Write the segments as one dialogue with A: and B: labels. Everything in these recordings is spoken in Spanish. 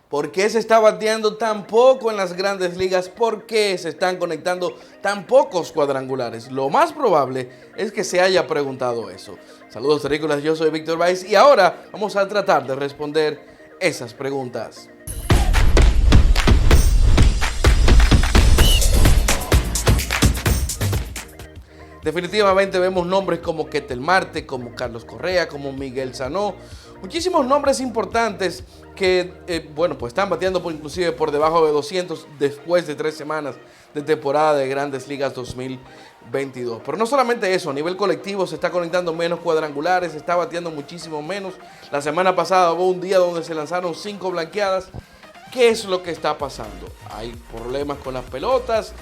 A: ¿Por qué se está bateando tan poco en las grandes ligas? ¿Por qué se están conectando tan pocos cuadrangulares? Lo más probable es que se haya preguntado eso. Saludos terrícolas, yo soy Víctor Valls y ahora vamos a tratar de responder esas preguntas. Definitivamente vemos nombres como Ketel Marte, como Carlos Correa, como Miguel Sanó. Muchísimos nombres importantes que, pues están bateando inclusive por debajo de 200 después de 3 semanas de temporada de Grandes Ligas 2022. Pero no solamente eso, a nivel colectivo se está conectando menos cuadrangulares, se está bateando muchísimo menos. La semana pasada hubo un día donde se lanzaron 5 blanqueadas. ¿Qué es lo que está pasando? Hay problemas con las pelotas,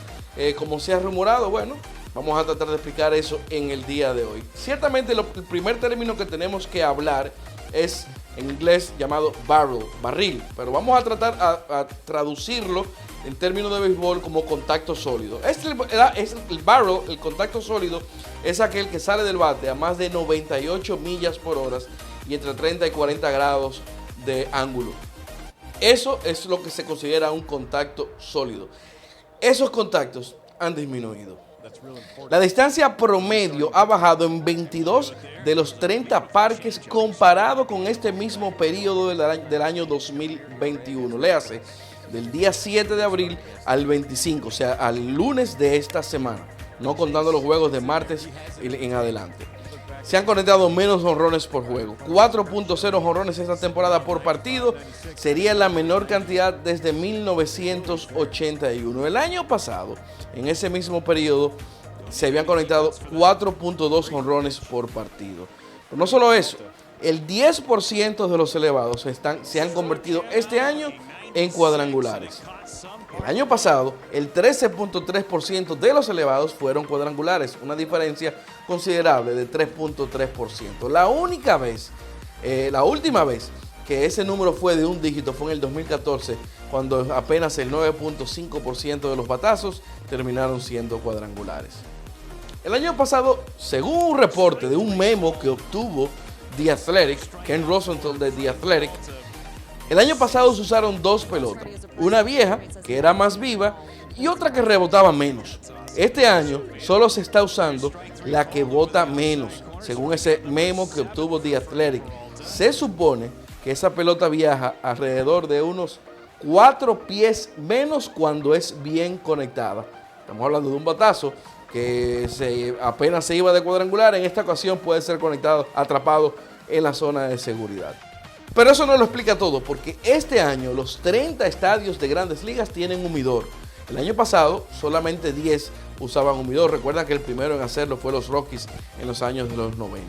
A: como se ha rumorado, bueno. Vamos a tratar de explicar eso en el día de hoy. Ciertamente el primer término que tenemos que hablar es en inglés llamado barril, pero vamos a tratar a traducirlo en términos de béisbol como contacto sólido. El barrel, el contacto sólido, es aquel que sale del bate a más de 98 millas por hora y entre 30 y 40 grados de ángulo. Eso es lo que se considera un contacto sólido. Esos contactos han disminuido. La distancia promedio ha bajado en 22 de los 30 parques comparado con este mismo periodo del año 2021. Léase, del día 7 de abril al 25, o sea, al lunes de esta semana, no contando los juegos de martes en adelante. Se han conectado menos jonrones por juego. 4.0 jonrones esta temporada por partido. Sería la menor cantidad desde 1981. El año pasado, en ese mismo periodo, se habían conectado 4.2 jonrones por partido. Pero no solo eso, el 10% de los elevados se han convertido este año en cuadrangulares. El año pasado, el 13.3% de los elevados fueron cuadrangulares, una diferencia considerable de 3.3%. La última vez que ese número fue de un dígito fue en el 2014, cuando apenas el 9.5% de los batazos terminaron siendo cuadrangulares. El año pasado, según un reporte de un memo que obtuvo The Athletic, Ken Rosenthal de The Athletic, el año pasado se usaron 2 pelotas, una vieja, que era más viva, y otra que rebotaba menos. Este año solo se está usando la que bota menos, según ese memo que obtuvo The Athletic. Se supone que esa pelota viaja alrededor de unos 4 pies menos cuando es bien conectada. Estamos hablando de un batazo que apenas se iba de cuadrangular, en esta ocasión puede ser conectado, atrapado en la zona de seguridad. Pero eso no lo explica todo, porque este año los 30 estadios de Grandes Ligas tienen humidor. El año pasado solamente 10 usaban humidor. Recuerda que el primero en hacerlo fue los Rockies en los años de los 90.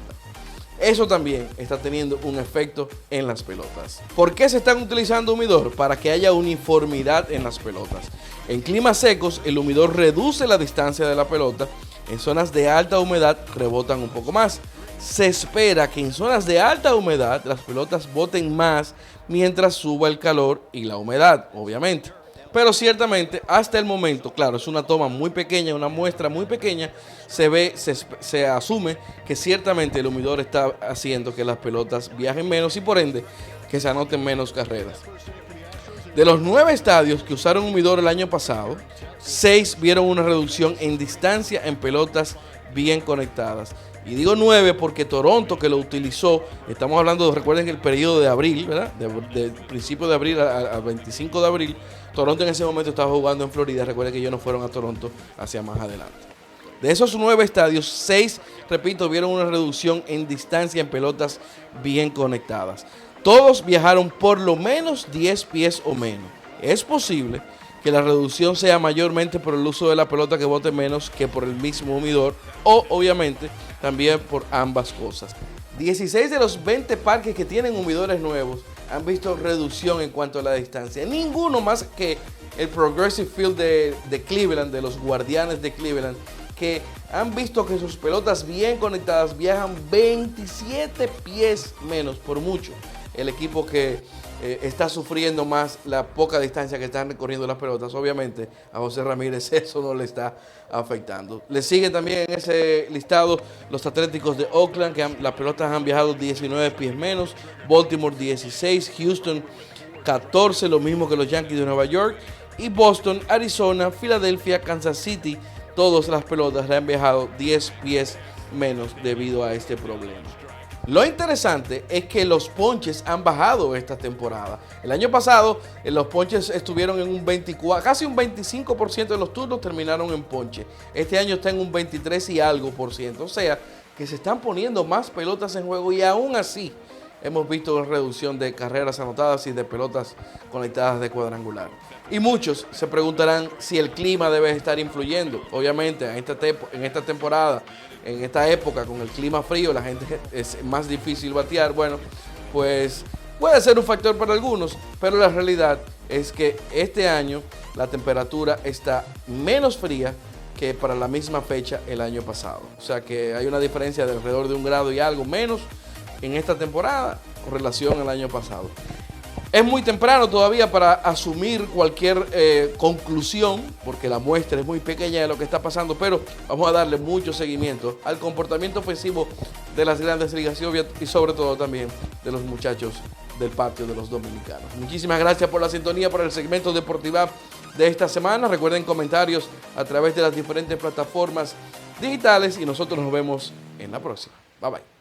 A: Eso también está teniendo un efecto en las pelotas. ¿Por qué se están utilizando humidor? Para que haya uniformidad en las pelotas. En climas secos, el humidor reduce la distancia de la pelota. En zonas de alta humedad rebotan un poco más. Se espera que en zonas de alta humedad las pelotas boten más mientras suba el calor y la humedad, obviamente. Pero ciertamente, hasta el momento, claro, es una toma muy pequeña, una muestra muy pequeña, se asume que ciertamente el humidor está haciendo que las pelotas viajen menos y por ende que se anoten menos carreras. De los 9 estadios que usaron humidor el año pasado, 6 vieron una reducción en distancia en pelotas bien conectadas. Y digo 9 porque Toronto, que lo utilizó, estamos hablando, recuerden, el periodo de abril, ¿verdad? De principio de abril a 25 de abril, Toronto en ese momento estaba jugando en Florida. Recuerden que ellos no fueron a Toronto hacia más adelante. De esos 9 estadios, 6, repito, vieron una reducción en distancia en pelotas bien conectadas. Todos viajaron por lo menos 10 pies o menos. Es posible que la reducción sea mayormente por el uso de la pelota que bote menos que por el mismo humidor, o obviamente también por ambas cosas. 16 de los 20 parques que tienen humidores nuevos han visto reducción en cuanto a la distancia. Ninguno más que el Progressive Field de Cleveland, de los Guardianes de Cleveland, que han visto que sus pelotas bien conectadas viajan 27 pies menos, por mucho. El equipo que está sufriendo más la poca distancia que están recorriendo las pelotas. Obviamente a José Ramírez eso no le está afectando. Le siguen también en ese listado los Atléticos de Oakland, que las pelotas han viajado 19 pies menos, Baltimore 16, Houston 14, lo mismo que los Yankees de Nueva York. Y Boston, Arizona, Filadelfia, Kansas City, todas las pelotas le han viajado 10 pies menos debido a este problema. Lo interesante es que los ponches han bajado esta temporada. El año pasado los ponches estuvieron en un 24, casi un 25% de los turnos terminaron en ponche. Este año está en un 23 y algo por ciento. O sea, que se están poniendo más pelotas en juego y aún así hemos visto una reducción de carreras anotadas y de pelotas conectadas de cuadrangular. Y muchos se preguntarán si el clima debe estar influyendo. Obviamente, en esta temporada, en esta época, con el clima frío, la gente es más difícil batear. Bueno, pues puede ser un factor para algunos, pero la realidad es que este año la temperatura está menos fría que para la misma fecha el año pasado. O sea que hay una diferencia de alrededor de 1 grado y algo menos en esta temporada con relación al año pasado. Es muy temprano todavía para asumir cualquier conclusión, porque la muestra es muy pequeña de lo que está pasando, pero vamos a darle mucho seguimiento al comportamiento ofensivo de las grandes ligas y sobre todo también de los muchachos del patio de los dominicanos. Muchísimas gracias por la sintonía, por el segmento Deportiva de esta semana. Recuerden comentarios a través de las diferentes plataformas digitales y nosotros nos vemos en la próxima. Bye bye.